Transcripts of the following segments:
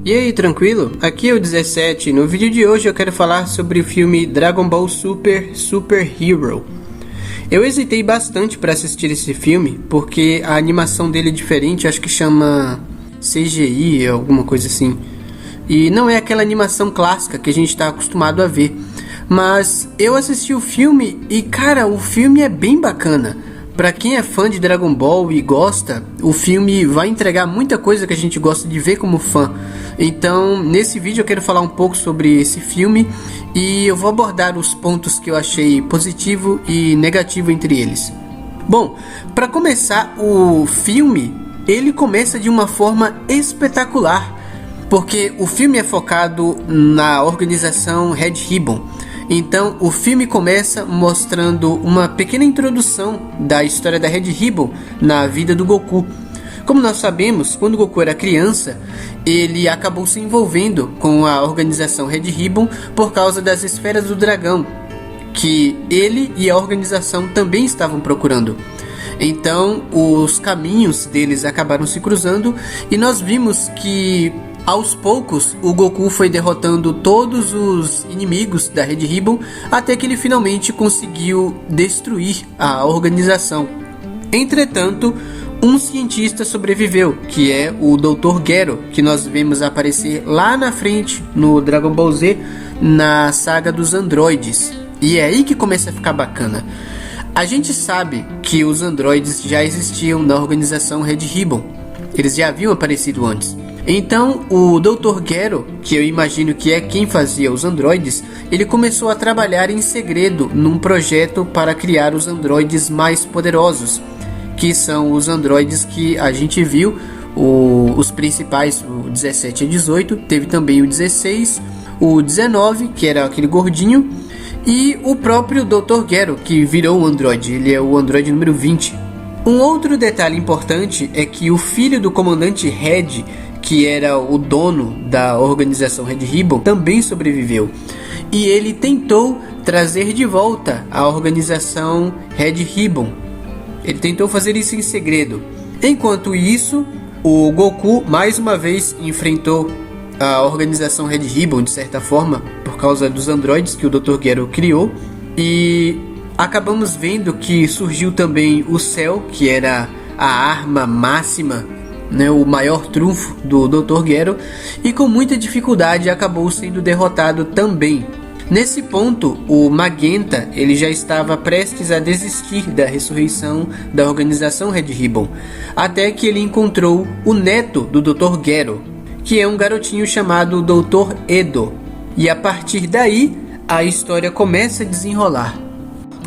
E aí, tranquilo? Aqui é o 17. No vídeo de hoje eu quero falar sobre o filme Dragon Ball Super Super Hero. Eu hesitei bastante para assistir esse filme porque a animação dele é diferente, acho que chama CGI, alguma coisa assim. E não é aquela animação clássica que a gente está acostumado a ver. Mas eu assisti o filme e, cara, o filme é bem bacana. Pra quem é fã de Dragon Ball e gosta, o filme vai entregar muita coisa que a gente gosta de ver como fã. Então, nesse vídeo eu quero falar um pouco sobre esse filme e eu vou abordar os pontos que eu achei positivo e negativo entre eles. Bom, para começar, o filme, ele começa de uma forma espetacular, porque o filme é focado na organização Red Ribbon. Então o filme começa mostrando uma pequena introdução da história da Red Ribbon na vida do Goku. Como nós sabemos, quando Goku era criança, ele acabou se envolvendo com a organização Red Ribbon por causa das esferas do dragão, que ele e a organização também estavam procurando. Então os caminhos deles acabaram se cruzando e nós vimos que aos poucos, o Goku foi derrotando todos os inimigos da Red Ribbon até que ele finalmente conseguiu destruir a organização. Entretanto, um cientista sobreviveu, que é o Dr. Gero, que nós vemos aparecer lá na frente no Dragon Ball Z, na saga dos androides. E é aí que começa a ficar bacana. A gente sabe que os androides já existiam na organização Red Ribbon. Eles já haviam aparecido antes. Então o Dr. Gero, que eu imagino que é quem fazia os androides, ele começou a trabalhar em segredo num projeto para criar os androides mais poderosos, que são os androides que a gente viu, os principais, o 17 e 18, teve também o 16, o 19, que era aquele gordinho, e o próprio Dr. Gero, que virou um androide, ele é o androide número 20. Um outro detalhe importante é que o filho do comandante Red, que era o dono da organização Red Ribbon, também sobreviveu. E ele tentou trazer de volta a organização Red Ribbon. Ele tentou fazer isso em segredo. Enquanto isso, o Goku mais uma vez enfrentou a organização Red Ribbon, de certa forma, por causa dos androides que o Dr. Gero criou. E acabamos vendo que surgiu também o Cell, que era a arma máxima, o maior trunfo do Dr. Gero, e com muita dificuldade acabou sendo derrotado também. Nesse ponto, o Magenta ele já estava prestes a desistir da ressurreição da organização Red Ribbon, até que ele encontrou o neto do Dr. Gero, que é um garotinho chamado Dr. Edo, e a partir daí a história começa a desenrolar.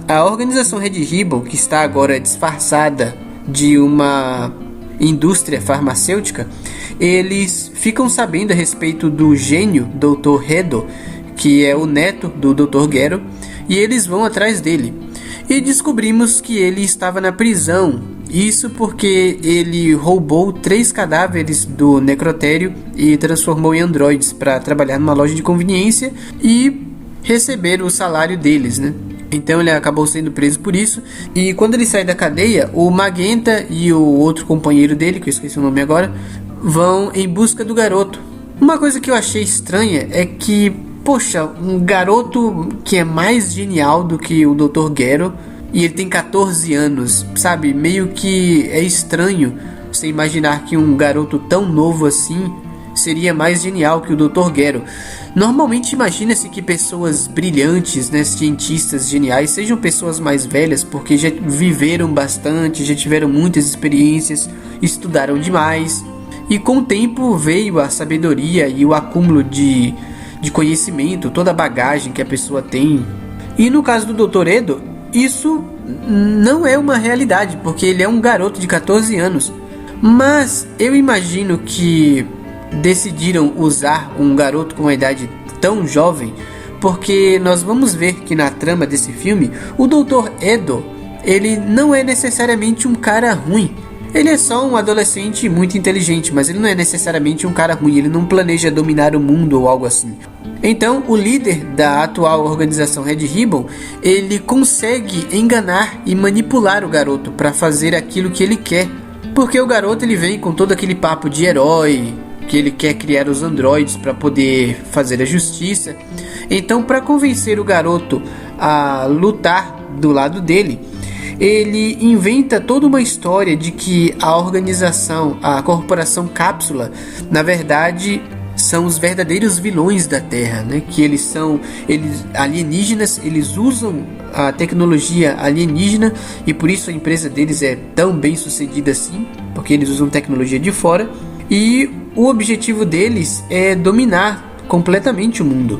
A organização Red Ribbon, que está agora disfarçada de uma indústria farmacêutica, eles ficam sabendo a respeito do gênio Dr. Edo, que é o neto do Dr. Gero, e eles vão atrás dele. E descobrimos que ele estava na prisão, isso porque ele roubou 3 cadáveres do necrotério e transformou em androides para trabalhar numa loja de conveniência e receber o salário deles, Então ele acabou sendo preso por isso. E quando ele sai da cadeia, o Magenta e o outro companheiro dele, que eu esqueci o nome agora, vão em busca do garoto. Uma coisa que eu achei estranha é que, poxa, um garoto que é mais genial do que o Dr. Gero, e ele tem 14 anos, sabe? Meio que é estranho você imaginar que um garoto tão novo assim seria mais genial que o Dr. Gero. Normalmente imagina-se que pessoas brilhantes, cientistas geniais, sejam pessoas mais velhas, porque já viveram bastante, já tiveram muitas experiências, estudaram demais, e com o tempo veio a sabedoria e o acúmulo de conhecimento, toda a bagagem que a pessoa tem. E no caso do Dr. Edo, isso não é uma realidade, porque ele é um garoto de 14 anos. Mas eu imagino que decidiram usar um garoto com uma idade tão jovem, porque nós vamos ver que na trama desse filme, o Dr. Edo, ele não é necessariamente um cara ruim. Ele é só um adolescente muito inteligente, mas ele não é necessariamente um cara ruim, ele não planeja dominar o mundo ou algo assim. Então, o líder da atual organização Red Ribbon, ele consegue enganar e manipular o garoto para fazer aquilo que ele quer, porque o garoto ele vem com todo aquele papo de herói, que ele quer criar os androides para poder fazer a justiça. Então, para convencer o garoto a lutar do lado dele, ele inventa toda uma história de que a organização, a corporação Cápsula, na verdade são os verdadeiros vilões da Terra, né? Que eles alienígenas, eles usam a tecnologia alienígena e por isso a empresa deles é tão bem sucedida assim, porque eles usam tecnologia de fora e o objetivo deles é dominar completamente o mundo.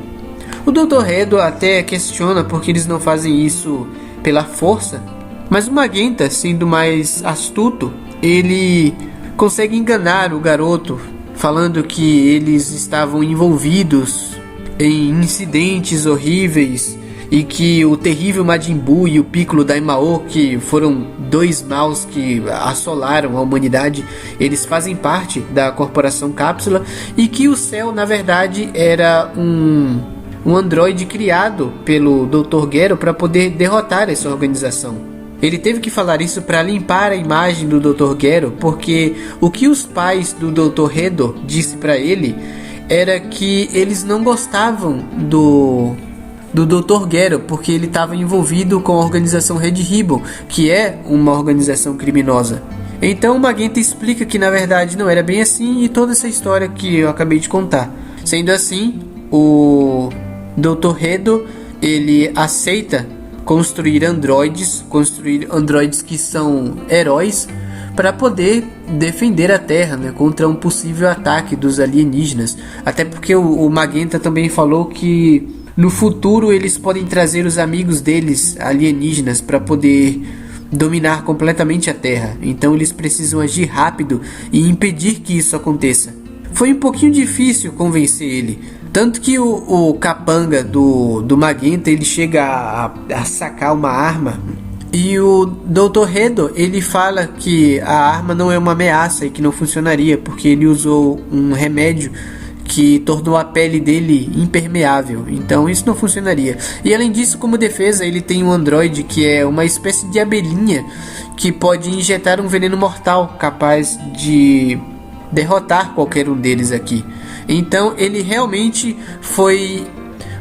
O Dr. Hedo até questiona porque eles não fazem isso pela força, mas o Magenta, sendo mais astuto, ele consegue enganar o garoto, falando que eles estavam envolvidos em incidentes horríveis e que o terrível Majin Buu e o Piccolo Daimao, que foram dois maus que assolaram a humanidade, eles fazem parte da corporação Cápsula e que o Cell, na verdade, era um androide criado pelo Dr. Gero para poder derrotar essa organização. Ele teve que falar isso para limpar a imagem do Dr. Gero, porque o que os pais do Dr. Hedo disse para ele era que eles não gostavam do Dr. Gero, porque ele estava envolvido com a organização Red Ribbon, que é uma organização criminosa. Então o Magenta explica que na verdade não era bem assim e toda essa história que eu acabei de contar. Sendo assim, o Dr. Hedo, ele aceita construir androides que são heróis para poder defender a Terra, né, contra um possível ataque dos alienígenas. Até porque o Magenta também falou que no futuro eles podem trazer os amigos deles alienígenas para poder dominar completamente a Terra. Então eles precisam agir rápido e impedir que isso aconteça. Foi um pouquinho difícil convencer ele. Tanto que o capanga do Magenta, ele chega a sacar uma arma. E o Dr. Hedo, ele fala que a arma não é uma ameaça e que não funcionaria, porque ele usou um remédio que tornou a pele dele impermeável. Então isso não funcionaria. E além disso, como defesa, ele tem um androide que é uma espécie de abelhinha que pode injetar um veneno mortal capaz de derrotar qualquer um deles aqui. Então ele realmente foi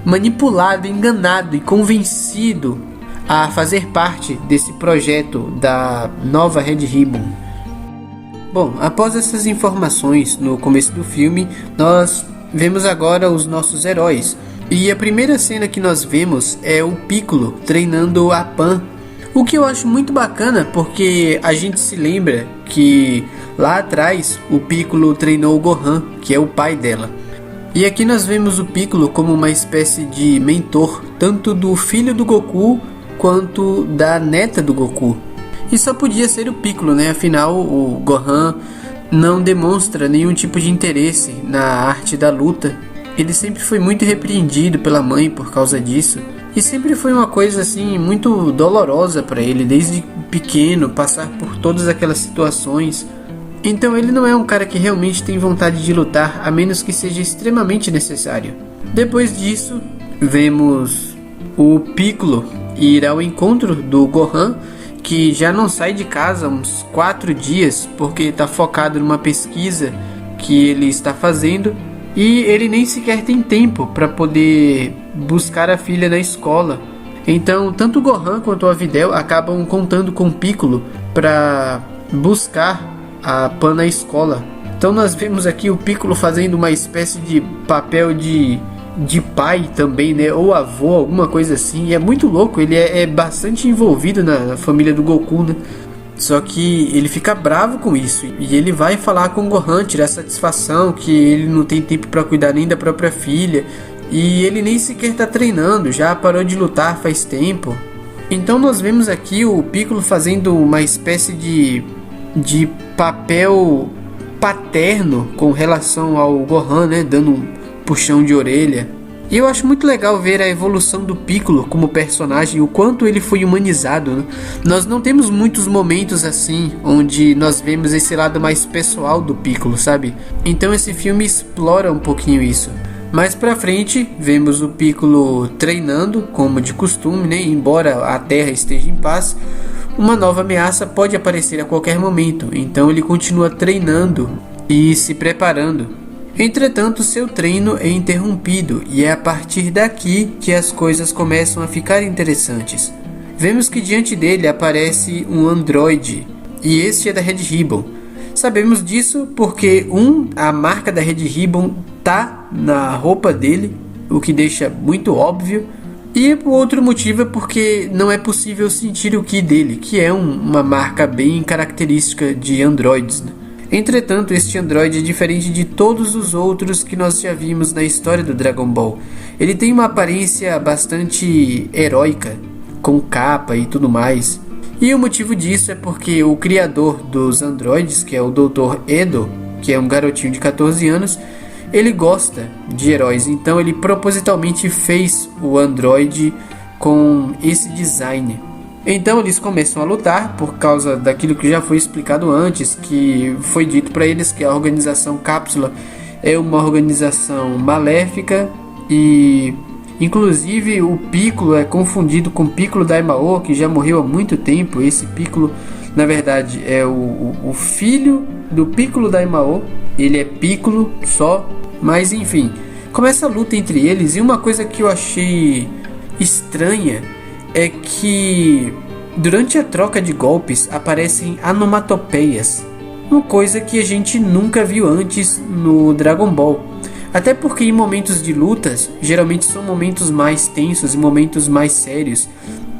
manipulado, enganado e convencido a fazer parte desse projeto da nova Red Ribbon. Bom, após essas informações no começo do filme, nós vemos agora os nossos heróis. E a primeira cena que nós vemos é o Piccolo treinando a Pan. O que eu acho muito bacana, porque a gente se lembra que lá atrás o Piccolo treinou o Gohan, que é o pai dela. E aqui nós vemos o Piccolo como uma espécie de mentor, tanto do filho do Goku quanto da neta do Goku. E só podia ser o Piccolo, né? Afinal, o Gohan não demonstra nenhum tipo de interesse na arte da luta. Ele sempre foi muito repreendido pela mãe por causa disso. E sempre foi uma coisa assim muito dolorosa para ele, desde pequeno, passar por todas aquelas situações. Então ele não é um cara que realmente tem vontade de lutar, a menos que seja extremamente necessário. Depois disso, vemos o Piccolo ir ao encontro do Gohan, que já não sai de casa há uns 4 dias, porque está focado numa pesquisa que ele está fazendo. E ele nem sequer tem tempo para poder buscar a filha na escola. Então, tanto o Gohan quanto o Avidel acabam contando com o Piccolo para buscar a Pan na escola. Então nós vemos aqui o Piccolo fazendo uma espécie de papel de pai também, né? Ou avô, alguma coisa assim. E é muito louco, ele é bastante envolvido na família do Goku, né? Só que ele fica bravo com isso e ele vai falar com o Gohan, tirar satisfação que ele não tem tempo para cuidar nem da própria filha. E ele nem sequer tá treinando, já parou de lutar faz tempo. Então nós vemos aqui o Piccolo fazendo uma espécie de papel paterno com relação ao Gohan, né? Dando um puxão de orelha. E eu acho muito legal ver a evolução do Piccolo como personagem, o quanto ele foi humanizado, né? Nós não temos muitos momentos assim, onde nós vemos esse lado mais pessoal do Piccolo, sabe? Então esse filme explora um pouquinho isso. Mais pra frente, vemos o Piccolo treinando, como de costume, né? Embora a Terra esteja em paz, uma nova ameaça pode aparecer a qualquer momento. Então ele continua treinando e se preparando. Entretanto, seu treino é interrompido e é a partir daqui que as coisas começam a ficar interessantes. Vemos que diante dele aparece um androide, e este é da Red Ribbon. Sabemos disso porque a marca da Red Ribbon tá na roupa dele, o que deixa muito óbvio. E o outro motivo é porque não é possível sentir o ki dele, que é uma marca bem característica de androides, né? Entretanto, este androide é diferente de todos os outros que nós já vimos na história do Dragon Ball. Ele tem uma aparência bastante heróica, com capa e tudo mais. E o motivo disso é porque o criador dos androides, que é o Dr. Edo, que é um garotinho de 14 anos, ele gosta de heróis, então ele propositalmente fez o androide com esse design. Então eles começam a lutar por causa daquilo que já foi explicado antes, que foi dito para eles que a organização Cápsula é uma organização maléfica e inclusive o Piccolo é confundido com Piccolo Daimao, que já morreu há muito tempo. Esse Piccolo na verdade é o filho do Piccolo Daimao, ele é Piccolo só, mas enfim, começa a luta entre eles. E uma coisa que eu achei estranha é que durante a troca de golpes aparecem onomatopeias, uma coisa que a gente nunca viu antes no Dragon Ball. Até porque em momentos de lutas, geralmente são momentos mais tensos e momentos mais sérios,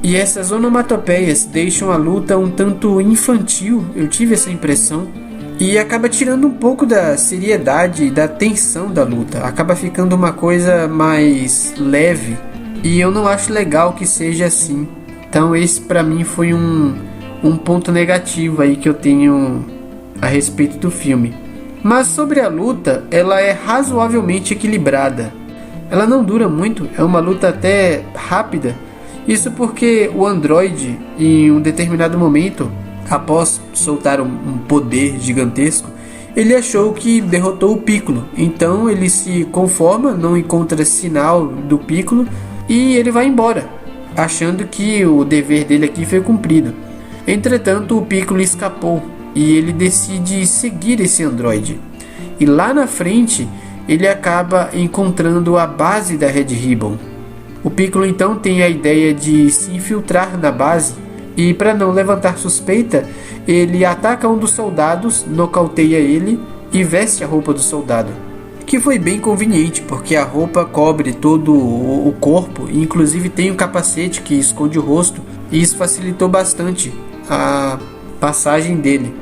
e essas onomatopeias deixam a luta um tanto infantil, eu tive essa impressão, e acaba tirando um pouco da seriedade e da tensão da luta, acaba ficando uma coisa mais leve. E eu não acho legal que seja assim. Então esse pra mim foi um ponto negativo aí que eu tenho a respeito do filme. Mas sobre a luta, ela é razoavelmente equilibrada. Ela não dura muito, é uma luta até rápida. Isso porque o androide, em um determinado momento, após soltar um poder gigantesco, ele achou que derrotou o Piccolo. Então ele se conforma, não encontra sinal do Piccolo, e ele vai embora, achando que o dever dele aqui foi cumprido. Entretanto, o Piccolo escapou e ele decide seguir esse androide. E lá na frente, ele acaba encontrando a base da Red Ribbon. O Piccolo então tem a ideia de se infiltrar na base e, para não levantar suspeita, ele ataca um dos soldados, nocauteia ele e veste a roupa do soldado. Que foi bem conveniente, porque a roupa cobre todo o corpo, e inclusive tem um capacete que esconde o rosto, e isso facilitou bastante a passagem dele.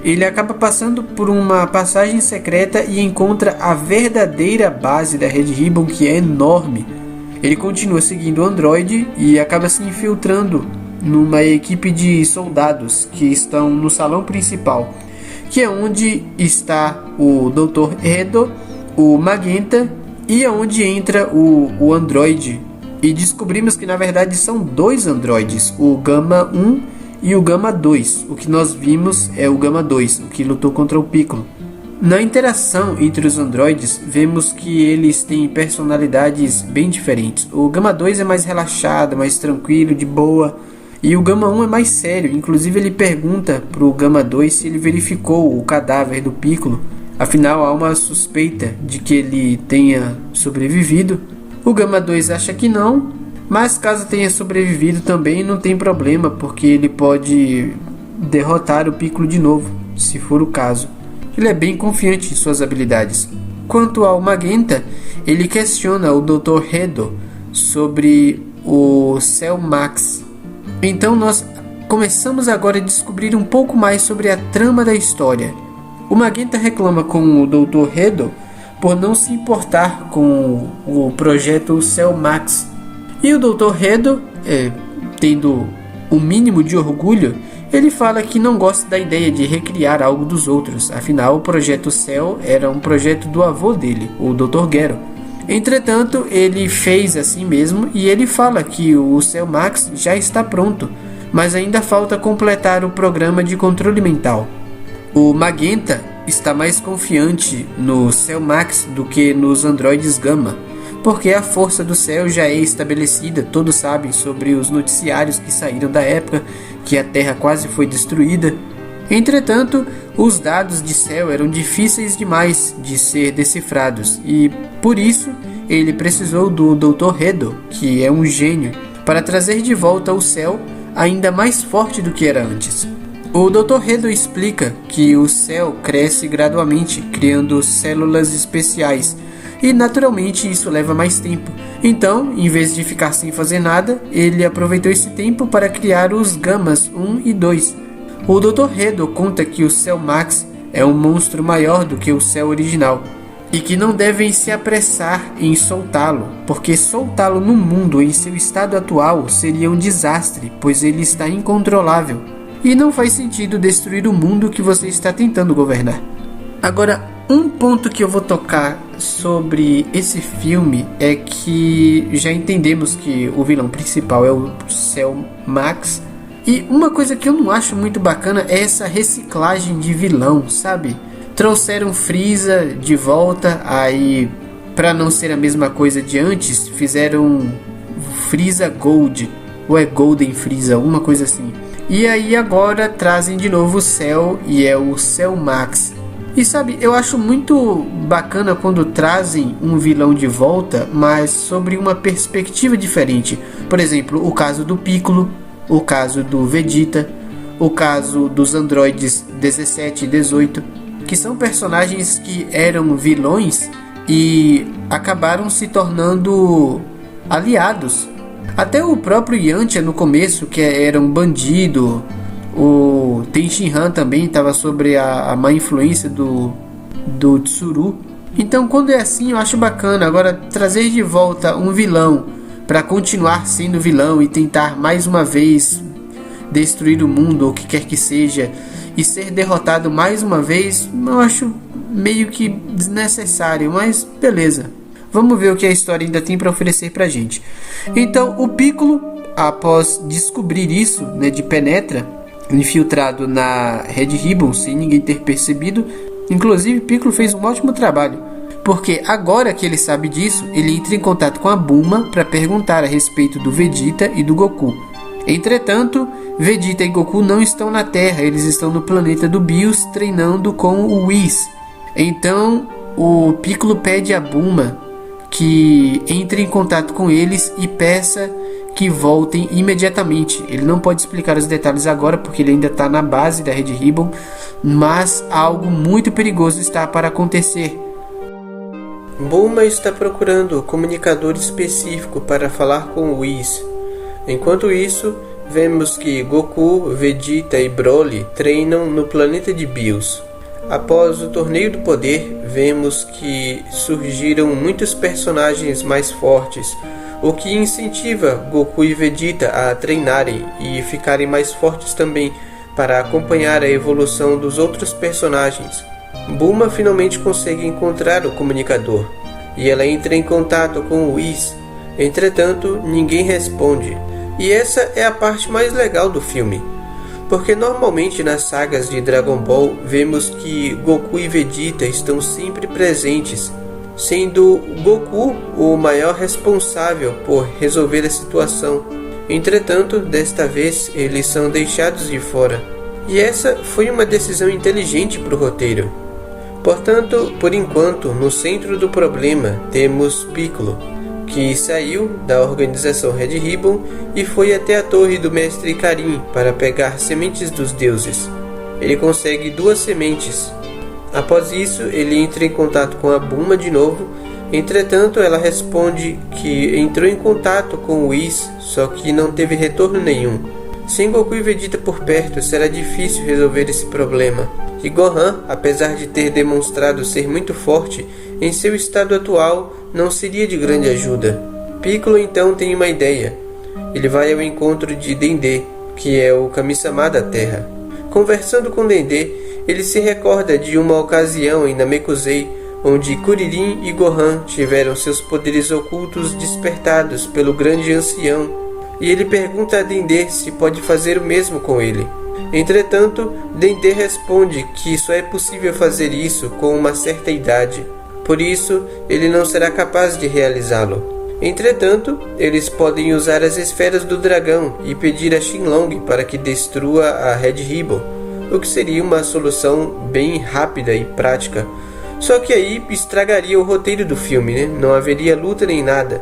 Ele acaba passando por uma passagem secreta e encontra a verdadeira base da Red Ribbon, que é enorme. Ele continua seguindo o androide e acaba se infiltrando numa equipe de soldados que estão no salão principal, que é onde está o Dr. Edo, o Magenta, e é onde entra o androide. E descobrimos que na verdade são dois androides, o Gama 1 e o Gama 2. O que nós vimos é o Gama 2, o que lutou contra o Piccolo. Na interação entre os androides, vemos que eles têm personalidades bem diferentes. O Gama 2 é mais relaxado, mais tranquilo, de boa, e o Gama 1 é mais sério. Inclusive ele pergunta pro Gama 2 se ele verificou o cadáver do Piccolo. Afinal, há uma suspeita de que ele tenha sobrevivido. O Gama 2 acha que não, mas caso tenha sobrevivido também não tem problema, porque ele pode derrotar o Piccolo de novo, se for o caso. Ele é bem confiante em suas habilidades. Quanto ao Magenta, ele questiona o Dr. Edo sobre o Cell Max. Então nós começamos agora a descobrir um pouco mais sobre a trama da história. O Magenta reclama com o Dr. Edo por não se importar com o projeto Cell Max. E o Dr. Edo, tendo o mínimo de orgulho, ele fala que não gosta da ideia de recriar algo dos outros. Afinal, o projeto Cell era um projeto do avô dele, o Dr. Gero. Entretanto, ele fez assim mesmo e ele fala que o Cell Max já está pronto, mas ainda falta completar o programa de controle mental. O Magenta está mais confiante no Cell Max do que nos androides Gama, porque a força do céu já é estabelecida. Todos sabem sobre os noticiários que saíram da época, que a Terra quase foi destruída. Entretanto, os dados de Cell eram difíceis demais de ser decifrados e, por isso, ele precisou do Dr. Heddle, que é um gênio, para trazer de volta o Cell ainda mais forte do que era antes. O Dr. Heddle explica que o Cell cresce gradualmente, criando células especiais, e naturalmente isso leva mais tempo. Então, em vez de ficar sem fazer nada, ele aproveitou esse tempo para criar os Gamas 1 e 2. O Dr. Heddle conta que o Cell Max é um monstro maior do que o Cell original e que não devem se apressar em soltá-lo, porque soltá-lo no mundo em seu estado atual seria um desastre, pois ele está incontrolável e não faz sentido destruir o mundo que você está tentando governar. Agora, um ponto que eu vou tocar sobre esse filme é que já entendemos que o vilão principal é o Cell Max. E uma coisa que eu não acho muito bacana é essa reciclagem de vilão, sabe? Trouxeram Frieza de volta, aí pra não ser a mesma coisa de antes, fizeram Frieza Gold, ou é Golden Frieza, uma coisa assim. E aí agora trazem de novo o Cell e é o Cell Max. E sabe, eu acho muito bacana quando trazem um vilão de volta, mas sobre uma perspectiva diferente. Por exemplo, o caso do Piccolo, o caso do Vegeta, o caso dos androides 17 e 18, que são personagens que eram vilões e acabaram se tornando aliados. Até o próprio Yantia no começo, que era um bandido, o Tenshinhan também estava sobre a má influência do Tsuru. Então quando é assim eu acho bacana. Agora trazer de volta um vilão para continuar sendo vilão e tentar mais uma vez destruir o mundo ou o que quer que seja e ser derrotado mais uma vez, eu acho meio que desnecessário, mas beleza. Vamos ver o que a história ainda tem para oferecer pra gente. Então o Piccolo, após descobrir isso, de penetra, infiltrado na Red Ribbon sem ninguém ter percebido, inclusive Piccolo fez um ótimo trabalho. Porque agora que ele sabe disso, ele entra em contato com a Bulma para perguntar a respeito do Vegeta e do Goku. Entretanto, Vegeta e Goku não estão na Terra, eles estão no planeta do Bills treinando com o Whis. Então, o Piccolo pede a Bulma que entre em contato com eles e peça que voltem imediatamente. Ele não pode explicar os detalhes agora porque ele ainda está na base da Red Ribbon, mas algo muito perigoso está para acontecer. Bulma está procurando o comunicador específico para falar com o Whis. Enquanto isso, vemos que Goku, Vegeta e Broly treinam no planeta de Bills. Após o Torneio do Poder, vemos que surgiram muitos personagens mais fortes, o que incentiva Goku e Vegeta a treinarem e ficarem mais fortes também para acompanhar a evolução dos outros personagens. Bulma finalmente consegue encontrar o comunicador e ela entra em contato com o Whis. Entretanto, ninguém responde. E essa é a parte mais legal do filme, porque normalmente nas sagas de Dragon Ball vemos que Goku e Vegeta estão sempre presentes, sendo Goku o maior responsável por resolver a situação. Entretanto, desta vez eles são deixados de fora. E essa foi uma decisão inteligente para o roteiro. Portanto, por enquanto, no centro do problema temos Piccolo, que saiu da organização Red Ribbon e foi até a torre do Mestre Karin para pegar sementes dos deuses. Ele consegue 2 sementes. Após isso, ele entra em contato com a Bulma de novo. Entretanto, ela responde que entrou em contato com o Whis, só que não teve retorno nenhum. Sem Goku e Vegeta por perto, será difícil resolver esse problema. E Gohan, apesar de ter demonstrado ser muito forte, em seu estado atual não seria de grande ajuda. Piccolo então tem uma ideia. Ele vai ao encontro de Dendê, que é o Kami-sama da Terra. Conversando com Dendê, ele se recorda de uma ocasião em Namekusei, onde Kuririn e Gohan tiveram seus poderes ocultos despertados pelo grande ancião, e ele pergunta a Dendê se pode fazer o mesmo com ele. Entretanto, Dendê responde que só é possível fazer isso com uma certa idade, por isso ele não será capaz de realizá-lo. Entretanto, eles podem usar as esferas do dragão e pedir a Shenlong para que destrua a Red Ribbon, o que seria uma solução bem rápida e prática. Só que aí estragaria o roteiro do filme, né? Não haveria luta nem nada.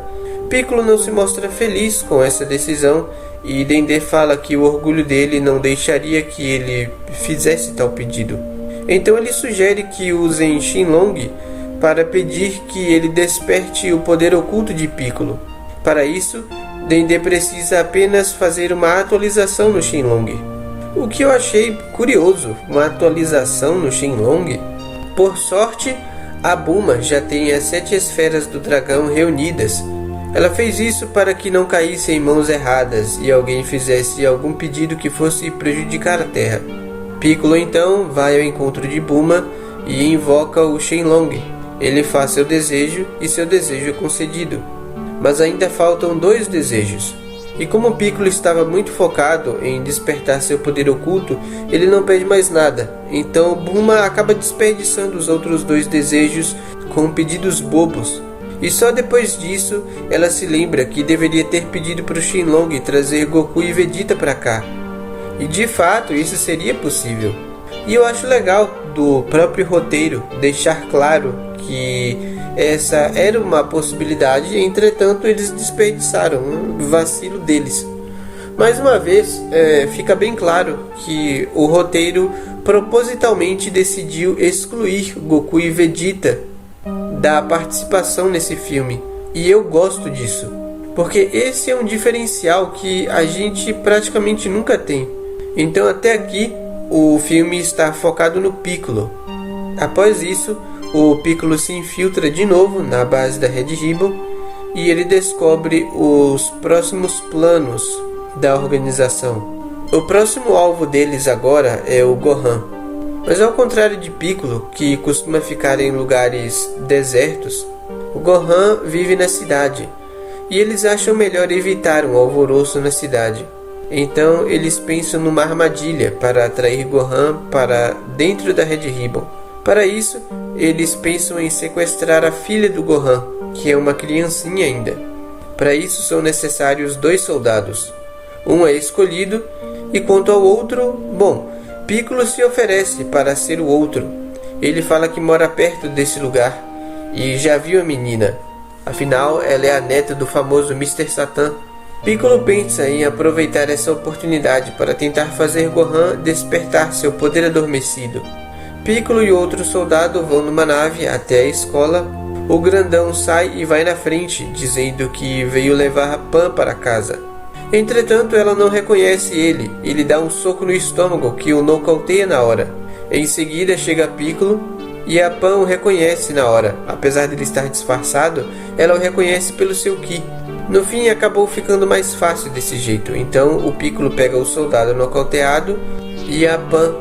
Piccolo não se mostra feliz com essa decisão e Dendê fala que o orgulho dele não deixaria que ele fizesse tal pedido. Então ele sugere que usem Shenlong para pedir que ele desperte o poder oculto de Piccolo. Para isso, Dendê precisa apenas fazer uma atualização no Shenlong. O que eu achei curioso, uma atualização no Shenlong. Por sorte, a Bulma já tem as 7 esferas do dragão reunidas. Ela fez isso para que não caísse em mãos erradas e alguém fizesse algum pedido que fosse prejudicar a Terra. Piccolo então vai ao encontro de Bulma e invoca o Shenlong. Ele faz seu desejo e seu desejo é concedido. Mas ainda faltam 2 desejos. E como Piccolo estava muito focado em despertar seu poder oculto, ele não pede mais nada. Então Bulma acaba desperdiçando os outros 2 desejos com pedidos bobos. E só depois disso ela se lembra que deveria ter pedido para o Shenlong trazer Goku e Vegeta para cá. E de fato isso seria possível. E eu acho legal do próprio roteiro deixar claro que essa era uma possibilidade, entretanto eles desperdiçaram, um vacilo deles. Mais uma vez, fica bem claro que o roteiro propositalmente decidiu excluir Goku e Vegeta da participação nesse filme. E eu gosto disso, porque esse é um diferencial que a gente praticamente nunca tem. Então até aqui o filme está focado no Piccolo. Após isso, o Piccolo se infiltra de novo na base da Red Ribbon e ele descobre os próximos planos da organização. O próximo alvo deles agora é o Gohan. Mas ao contrário de Piccolo, que costuma ficar em lugares desertos, o Gohan vive na cidade e eles acham melhor evitar um alvoroço na cidade. Então eles pensam numa armadilha para atrair Gohan para dentro da Red Ribbon. Para isso, eles pensam em sequestrar a filha do Gohan, que é uma criancinha ainda. Para isso são necessários 2 soldados. Um é escolhido, e quanto ao outro, bom, Piccolo se oferece para ser o outro. Ele fala que mora perto desse lugar e já viu a menina. Afinal, ela é a neta do famoso Mr. Satan. Piccolo pensa em aproveitar essa oportunidade para tentar fazer Gohan despertar seu poder adormecido. Piccolo e outro soldado vão numa nave até a escola. O grandão sai e vai na frente, dizendo que veio levar a Pan para casa. Entretanto, ela não reconhece ele e lhe dá um soco no estômago que o nocauteia na hora. Em seguida chega Piccolo e a Pan o reconhece na hora. Apesar de ele estar disfarçado, ela o reconhece pelo seu Ki. No fim, acabou ficando mais fácil desse jeito. Então, o Piccolo pega o soldado nocauteado e a Pan,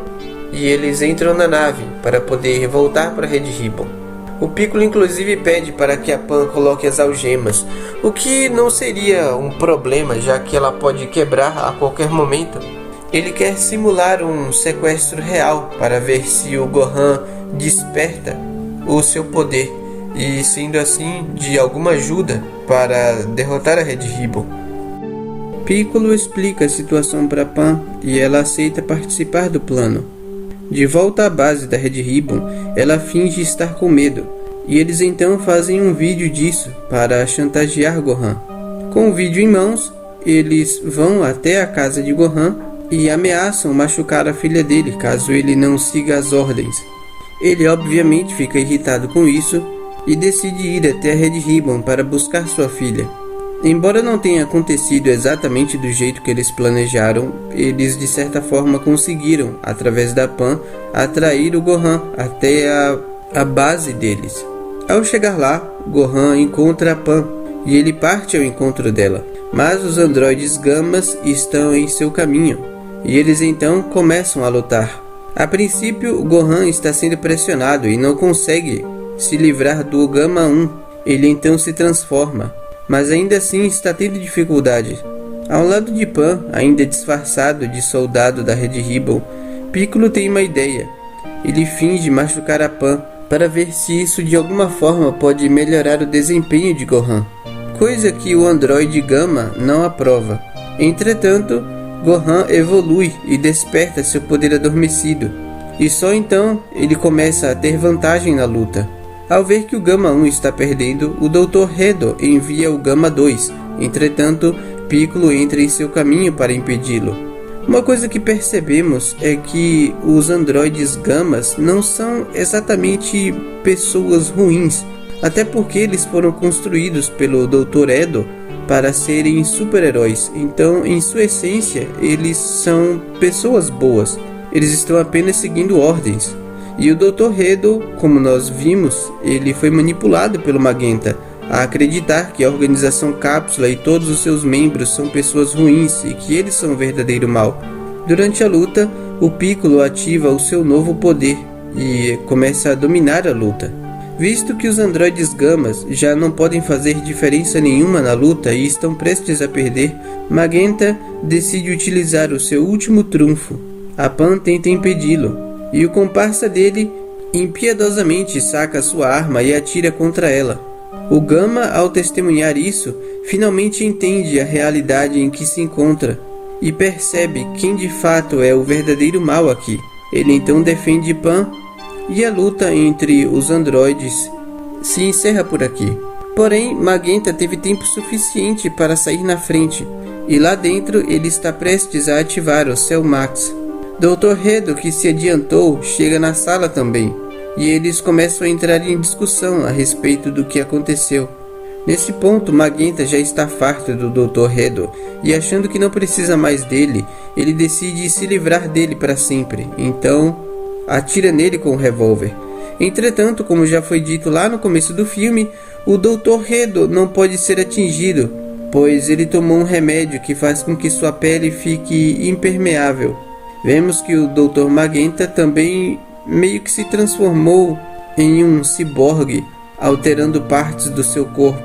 e eles entram na nave para poder voltar para a Red Ribbon. O Piccolo inclusive pede para que a Pan coloque as algemas, o que não seria um problema, já que ela pode quebrar a qualquer momento. Ele quer simular um sequestro real para ver se o Gohan desperta o seu poder e, sendo assim, de alguma ajuda para derrotar a Red Ribbon. Piccolo explica a situação para Pan e ela aceita participar do plano. De volta à base da Red Ribbon, ela finge estar com medo, e eles então fazem um vídeo disso para chantagear Gohan. Com o vídeo em mãos, eles vão até a casa de Gohan e ameaçam machucar a filha dele caso ele não siga as ordens. Ele obviamente fica irritado com isso e decide ir até a Red Ribbon para buscar sua filha. Embora não tenha acontecido exatamente do jeito que eles planejaram, eles de certa forma conseguiram, através da Pan, atrair o Gohan até a base deles. Ao chegar lá, Gohan encontra a Pan e ele parte ao encontro dela, mas os androides Gamas estão em seu caminho e eles então começam a lutar. A princípio, Gohan está sendo pressionado e não consegue se livrar do Gama 1. Ele então se transforma, mas ainda assim está tendo dificuldade. Ao lado de Pan, ainda disfarçado de soldado da Red Ribbon, Piccolo tem uma ideia. Ele finge machucar a Pan para ver se isso de alguma forma pode melhorar o desempenho de Gohan, coisa que o androide Gama não aprova. Entretanto, Gohan evolui e desperta seu poder adormecido, e só então ele começa a ter vantagem na luta. Ao ver que o Gama 1 está perdendo, o Dr. Hedo envia o Gama 2, entretanto, Piccolo entra em seu caminho para impedi-lo. Uma coisa que percebemos é que os androides Gamas não são exatamente pessoas ruins, até porque eles foram construídos pelo Dr. Edo para serem super-heróis, então em sua essência eles são pessoas boas, eles estão apenas seguindo ordens. E o Dr. Hedo, como nós vimos, ele foi manipulado pelo Magenta a acreditar que a organização Cápsula e todos os seus membros são pessoas ruins e que eles são o verdadeiro mal. Durante a luta, o Piccolo ativa o seu novo poder e começa a dominar a luta. Visto que os androides Gamas já não podem fazer diferença nenhuma na luta e estão prestes a perder, Magenta decide utilizar o seu último trunfo. A Pan tenta impedi-lo, e o comparsa dele impiedosamente saca sua arma e atira contra ela. O Gama, ao testemunhar isso, finalmente entende a realidade em que se encontra e percebe quem de fato é o verdadeiro mal aqui. Ele então defende Pan e a luta entre os androides se encerra por aqui. Porém, Magenta teve tempo suficiente para sair na frente e lá dentro ele está prestes a ativar o Cell Max. Dr. Hedo, que se adiantou, chega na sala também, e eles começam a entrar em discussão a respeito do que aconteceu. Nesse ponto, Magenta já está farto do Dr. Hedo, e achando que não precisa mais dele, ele decide se livrar dele para sempre, então atira nele com o revólver. Entretanto, como já foi dito lá no começo do filme, o Dr. Hedo não pode ser atingido, pois ele tomou um remédio que faz com que sua pele fique impermeável. Vemos que o Dr. Magenta também meio que se transformou em um ciborgue, alterando partes do seu corpo.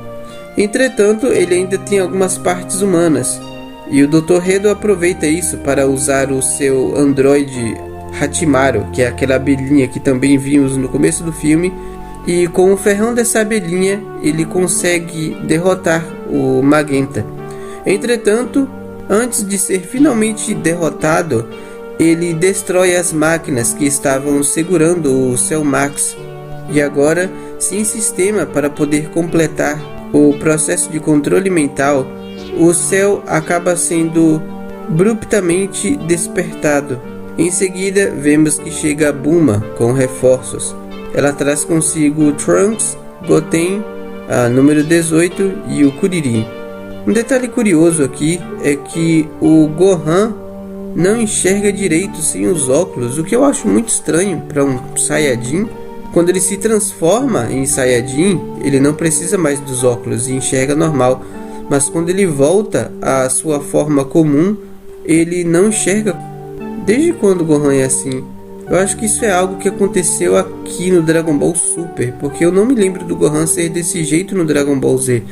Entretanto, ele ainda tem algumas partes humanas, e o Dr. Hedo aproveita isso para usar o seu androide Hachimaru, que é aquela abelhinha que também vimos no começo do filme, e com o ferrão dessa abelhinha ele consegue derrotar o Magenta. Entretanto, antes de ser finalmente derrotado, ele destrói as máquinas que estavam segurando o Cell Max, e agora, sem sistema para poder completar o processo de controle mental, o Cell acaba sendo abruptamente despertado. Em seguida, vemos que chega a Bulma com reforços. Ela traz consigo o Trunks, Goten, a número 18 e o Kuririn. Um detalhe curioso aqui é que o Gohan não enxerga direito sem os óculos, o que eu acho muito estranho para um Saiyajin. Quando ele se transforma em Saiyajin, ele não precisa mais dos óculos e enxerga normal, mas quando ele volta à sua forma comum, ele não enxerga. Desde quando o Gohan é assim? Eu acho que isso é algo que aconteceu aqui no Dragon Ball Super, porque eu não me lembro do Gohan ser desse jeito no Dragon Ball Z.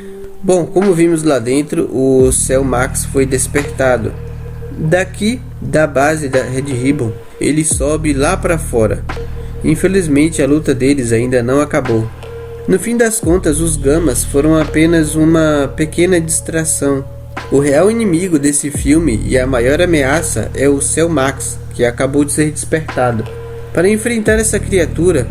Bom, como vimos lá dentro, o Cell Max foi despertado. Daqui, da base da Red Ribbon, ele sobe lá para fora. Infelizmente, a luta deles ainda não acabou. No fim das contas, os Gamas foram apenas uma pequena distração. O real inimigo desse filme e a maior ameaça é o Cell Max, que acabou de ser despertado. Para enfrentar essa criatura,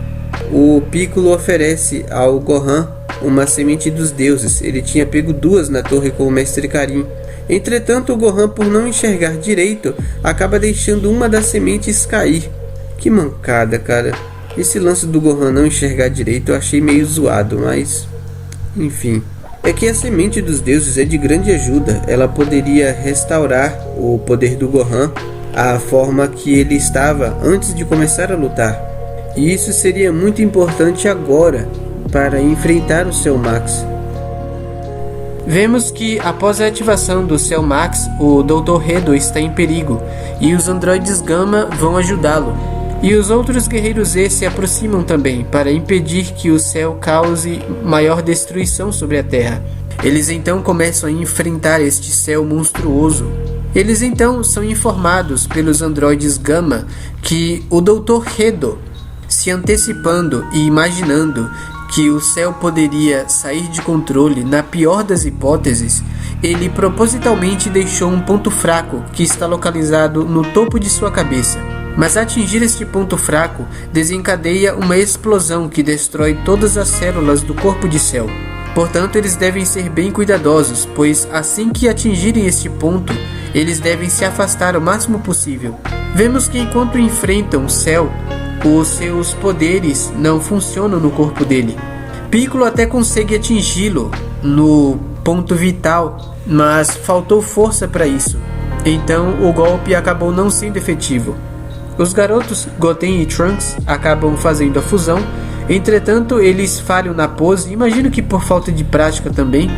o Piccolo oferece ao Gohan uma semente dos deuses. Ele tinha pego 2 na torre com o Mestre Karin. Entretanto, o Gohan, por não enxergar direito, acaba deixando uma das sementes cair. Que mancada, cara. Esse lance do Gohan não enxergar direito eu achei meio zoado, mas enfim. É que a semente dos deuses é de grande ajuda. Ela poderia restaurar o poder do Gohan à forma que ele estava antes de começar a lutar. E isso seria muito importante agora para enfrentar o Cell Max. Vemos que após a ativação do Cell Max, o Dr. Hedo está em perigo e os androides Gama vão ajudá-lo. E os outros guerreiros Z se aproximam também para impedir que o Cell cause maior destruição sobre a Terra. Eles então começam a enfrentar este Cell monstruoso. Eles então são informados pelos androides Gama que o Dr. Hedo, se antecipando e imaginando que o Cell poderia sair de controle, na pior das hipóteses, ele propositalmente deixou um ponto fraco que está localizado no topo de sua cabeça. Mas atingir este ponto fraco desencadeia uma explosão que destrói todas as células do corpo de Cell. Portanto, eles devem ser bem cuidadosos, pois assim que atingirem este ponto, eles devem se afastar o máximo possível. Vemos que enquanto enfrentam Cell, os seus poderes não funcionam no corpo dele. Piccolo até consegue atingi-lo no ponto vital, mas faltou força para isso. Então o golpe acabou não sendo efetivo. Os garotos Goten e Trunks acabam fazendo a fusão, entretanto eles falham na pose, imagino que por falta de prática também,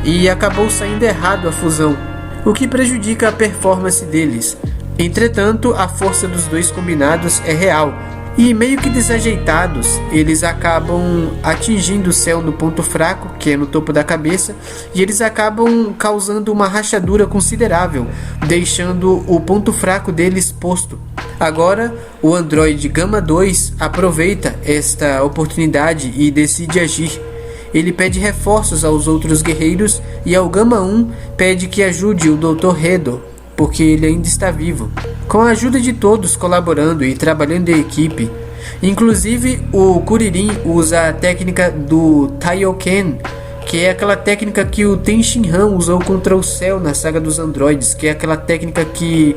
e acabou saindo errado a fusão, o que prejudica a performance deles. Entretanto, a força dos dois combinados é real, e meio que desajeitados, eles acabam atingindo o Cell no ponto fraco, que é no topo da cabeça, e eles acabam causando uma rachadura considerável, deixando o ponto fraco dele exposto. Agora, o androide Gamma 2 aproveita esta oportunidade e decide agir. Ele pede reforços aos outros guerreiros e ao Gamma 1 pede que ajude o Dr. Hedo, porque ele ainda está vivo. Com a ajuda de todos colaborando e trabalhando em equipe, inclusive o Kuririn usa a técnica do Taioken, que é aquela técnica que o Ten Shinhan usou contra o Cell na saga dos androides, que é aquela técnica que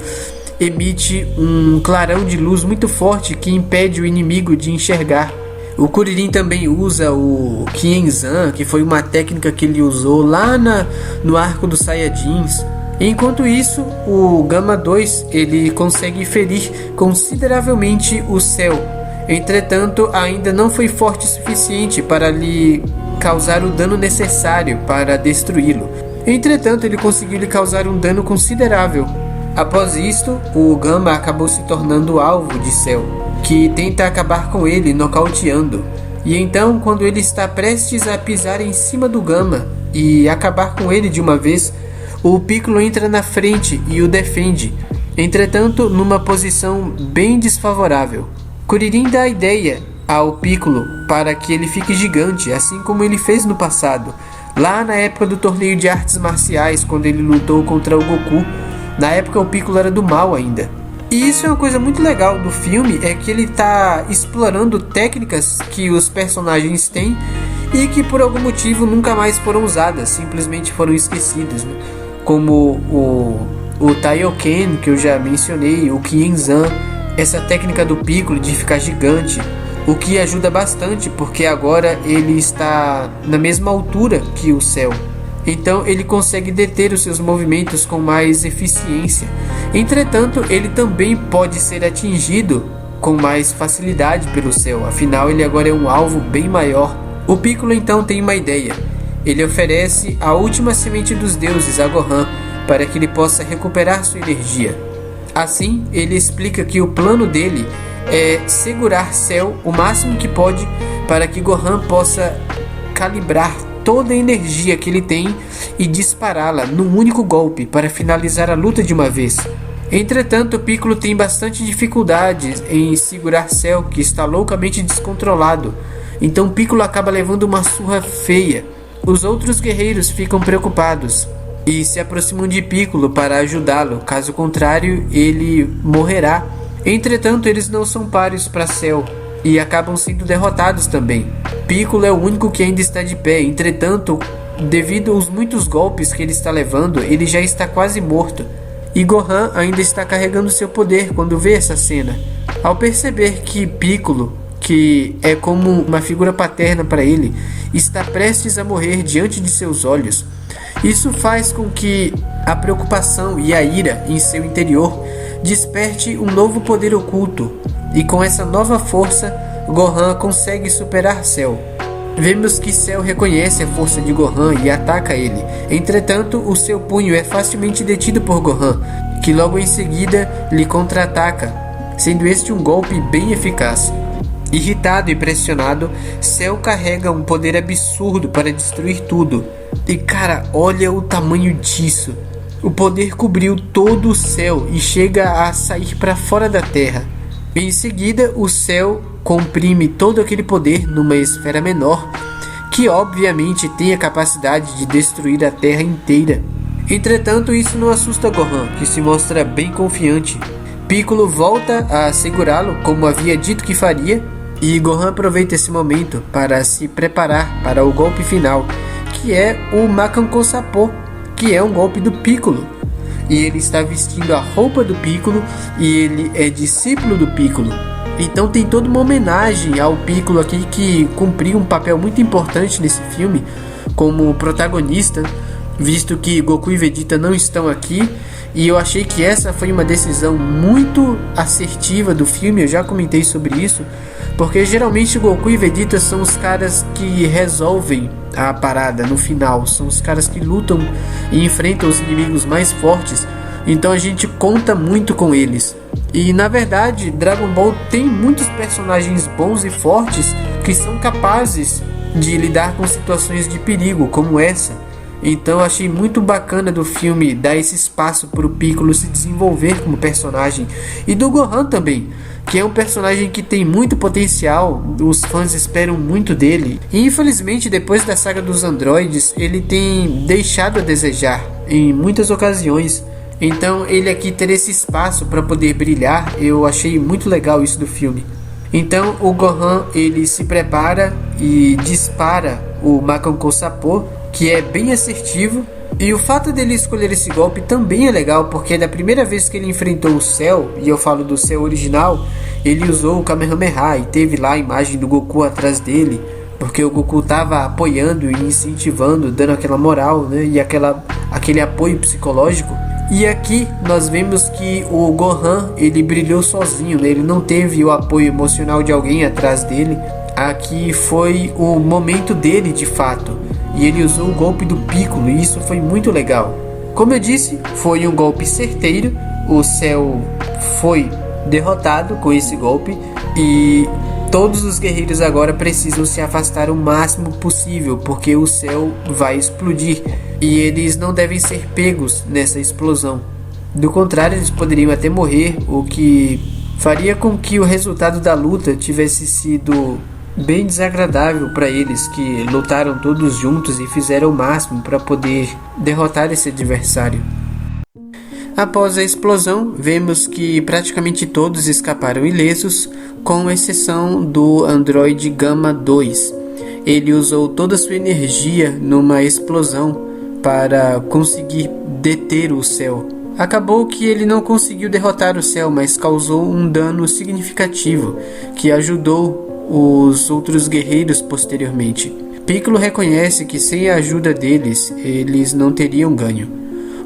emite um clarão de luz muito forte que impede o inimigo de enxergar. O Kuririn também usa o Kienzan, que foi uma técnica que ele usou lá no arco dos Saiyajins. Enquanto isso, o Gamma 2 ele consegue ferir consideravelmente o Cell. Entretanto, ainda não foi forte o suficiente para lhe causar o dano necessário para destruí-lo. Entretanto, ele conseguiu lhe causar um dano considerável. Após isto, o Gamma acabou se tornando alvo de Cell, que tenta acabar com ele, nocauteando. E então, quando ele está prestes a pisar em cima do Gamma e acabar com ele de uma vez, o Piccolo entra na frente e o defende, entretanto numa posição bem desfavorável. Kuririn dá a ideia ao Piccolo para que ele fique gigante, assim como ele fez no passado, lá na época do torneio de artes marciais, quando ele lutou contra o Goku. Na época o Piccolo era do mal ainda. E isso é uma coisa muito legal do filme, é que ele está explorando técnicas que os personagens têm e que por algum motivo nunca mais foram usadas, simplesmente foram esquecidas, né? Como o Taioken, que eu já mencionei, o Kienzan, essa técnica do Piccolo de ficar gigante, o que ajuda bastante porque agora ele está na mesma altura que o Cell. Então ele consegue deter os seus movimentos com mais eficiência. Entretanto, ele também pode ser atingido com mais facilidade pelo Cell, afinal ele agora é um alvo bem maior. O Piccolo então tem uma ideia. Ele oferece a última semente dos deuses a Gohan para que ele possa recuperar sua energia. Assim, ele explica que o plano dele é segurar Cell o máximo que pode para que Gohan possa calibrar toda a energia que ele tem e dispará-la num único golpe para finalizar a luta de uma vez. Entretanto, Piccolo tem bastante dificuldades em segurar Cell, que está loucamente descontrolado. Então Piccolo acaba levando uma surra feia. Os outros guerreiros ficam preocupados e se aproximam de Piccolo para ajudá-lo, caso contrário ele morrerá. Entretanto, eles não são páreos para Cell e acabam sendo derrotados também. Piccolo é o único que ainda está de pé, entretanto, devido aos muitos golpes que ele está levando, ele já está quase morto. E Gohan ainda está carregando seu poder quando vê essa cena. Ao perceber que Piccolo, que é como uma figura paterna para ele, está prestes a morrer diante de seus olhos, isso faz com que a preocupação e a ira em seu interior desperte um novo poder oculto, e com essa nova força, Gohan consegue superar Cell. Vemos que Cell reconhece a força de Gohan e ataca ele. Entretanto, o seu punho é facilmente detido por Gohan, que logo em seguida lhe contra-ataca, sendo este um golpe bem eficaz. Irritado e pressionado, Cell carrega um poder absurdo para destruir tudo. E cara, olha o tamanho disso. O poder cobriu todo o céu e chega a sair para fora da Terra. Em seguida, o Cell comprime todo aquele poder numa esfera menor, que obviamente tem a capacidade de destruir a Terra inteira. Entretanto, isso não assusta Gohan, que se mostra bem confiante. Piccolo volta a segurá-lo, como havia dito que faria, e Gohan aproveita esse momento para se preparar para o golpe final, que é o Makanko Sapo, que é um golpe do Piccolo. E ele está vestindo a roupa do Piccolo e ele é discípulo do Piccolo. Então tem toda uma homenagem ao Piccolo aqui, que cumpriu um papel muito importante nesse filme como protagonista, visto que Goku e Vegeta não estão aqui. E eu achei que essa foi uma decisão muito assertiva do filme, eu já comentei sobre isso, porque geralmente Goku e Vegeta são os caras que resolvem a parada no final, são os caras que lutam e enfrentam os inimigos mais fortes, então a gente conta muito com eles. E na verdade, Dragon Ball tem muitos personagens bons e fortes que são capazes de lidar com situações de perigo como essa. Então eu achei muito bacana do filme dar esse espaço para o Piccolo se desenvolver como personagem, e do Gohan também, que é um personagem que tem muito potencial, os fãs esperam muito dele. E infelizmente, depois da saga dos androides, ele tem deixado a desejar em muitas ocasiões. Então ele aqui ter esse espaço para poder brilhar, eu achei muito legal isso do filme. Então o Gohan, ele se prepara e dispara o Makanko Sapo, que é bem assertivo. E o fato dele escolher esse golpe também é legal, porque da primeira vez que ele enfrentou o Cell, e eu falo do Cell original, ele usou o Kamehameha e teve lá a imagem do Goku atrás dele, porque o Goku estava apoiando e incentivando, dando aquela moral, né, e aquele apoio psicológico. E aqui nós vemos que o Gohan, ele brilhou sozinho, né? Ele não teve o apoio emocional de alguém atrás dele. Aqui foi o momento dele de fato, e ele usou o golpe do Piccolo, e isso foi muito legal. Como eu disse, foi um golpe certeiro, o Cell foi derrotado com esse golpe, e todos os guerreiros agora precisam se afastar o máximo possível, porque o Cell vai explodir, e eles não devem ser pegos nessa explosão. Do contrário, eles poderiam até morrer, o que faria com que o resultado da luta tivesse sido bem desagradável para eles, que lutaram todos juntos e fizeram o máximo para poder derrotar esse adversário. Após a explosão, vemos que praticamente todos escaparam ilesos, com exceção do androide Gama 2. Ele usou toda a sua energia numa explosão para conseguir deter o Cell. Acabou que ele não conseguiu derrotar o Cell, mas causou um dano significativo, que ajudou os outros guerreiros posteriormente. Piccolo reconhece que sem a ajuda deles, eles não teriam ganho.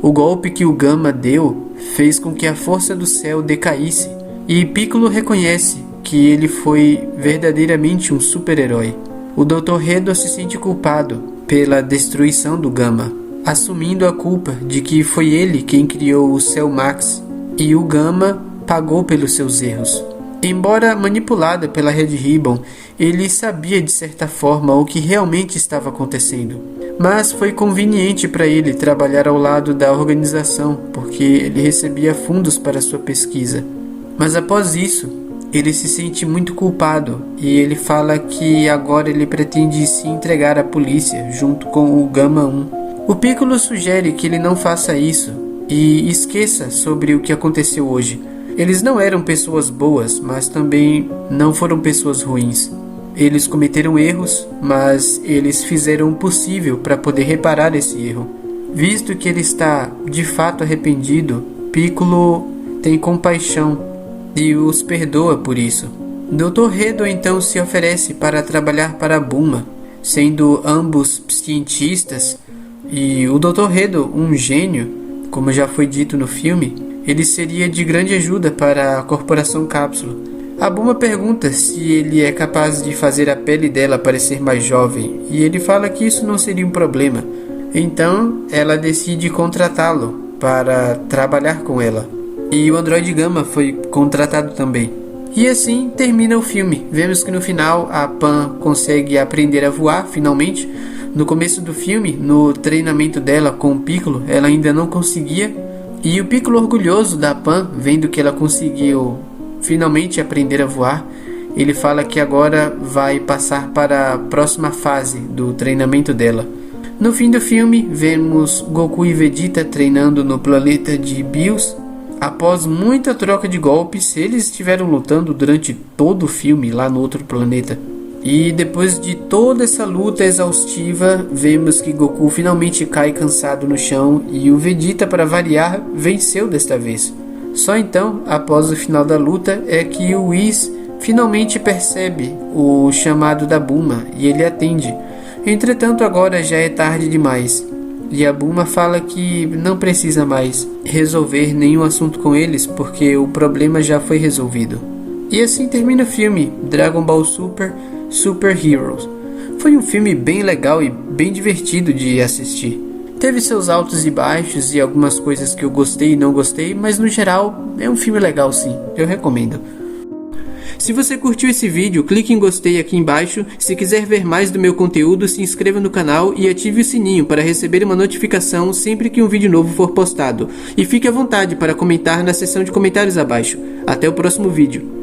O golpe que o Gama deu fez com que a força do Cell decaísse, e Piccolo reconhece que ele foi verdadeiramente um super-herói. O Dr. Hedo se sente culpado pela destruição do Gama, assumindo a culpa de que foi ele quem criou o Cell Max, e o Gama pagou pelos seus erros. Embora manipulado pela Red Ribbon, ele sabia de certa forma o que realmente estava acontecendo. Mas foi conveniente para ele trabalhar ao lado da organização, porque ele recebia fundos para sua pesquisa. Mas após isso, ele se sente muito culpado e ele fala que agora ele pretende se entregar à polícia junto com o Gama 1. O Piccolo sugere que ele não faça isso e esqueça sobre o que aconteceu hoje. Eles não eram pessoas boas, mas também não foram pessoas ruins. Eles cometeram erros, mas eles fizeram o possível para poder reparar esse erro. Visto que ele está de fato arrependido, Piccolo tem compaixão e os perdoa por isso. Dr. Hedo então se oferece para trabalhar para Bulma, sendo ambos cientistas, e o Dr. Hedo, um gênio, como já foi dito no filme, ele seria de grande ajuda para a Corporação Cápsula. A Bulma pergunta se ele é capaz de fazer a pele dela parecer mais jovem, e ele fala que isso não seria um problema. Então ela decide contratá-lo para trabalhar com ela. E o androide Gama foi contratado também. E assim termina o filme. Vemos que no final a Pan consegue aprender a voar finalmente. No começo do filme, no treinamento dela com o Piccolo, ela ainda não conseguia. E o Piccolo, orgulhoso da Pan, vendo que ela conseguiu finalmente aprender a voar, ele fala que agora vai passar para a próxima fase do treinamento dela. No fim do filme, vemos Goku e Vegeta treinando no planeta de Bios. Após muita troca de golpes, eles estiveram lutando durante todo o filme lá no outro planeta. E depois de toda essa luta exaustiva, vemos que Goku finalmente cai cansado no chão e o Vegeta, para variar, venceu desta vez. Só então, após o final da luta, é que o Whis finalmente percebe o chamado da Bulma e ele atende. Entretanto, agora já é tarde demais. E a Bulma fala que não precisa mais resolver nenhum assunto com eles, porque o problema já foi resolvido. E assim termina o filme Dragon Ball Super Super Heroes. Foi um filme bem legal e bem divertido de assistir. Teve seus altos e baixos e algumas coisas que eu gostei e não gostei, mas no geral é um filme legal sim, eu recomendo. Se você curtiu esse vídeo, clique em gostei aqui embaixo. Se quiser ver mais do meu conteúdo, se inscreva no canal e ative o sininho para receber uma notificação sempre que um vídeo novo for postado. E fique à vontade para comentar na seção de comentários abaixo. Até o próximo vídeo.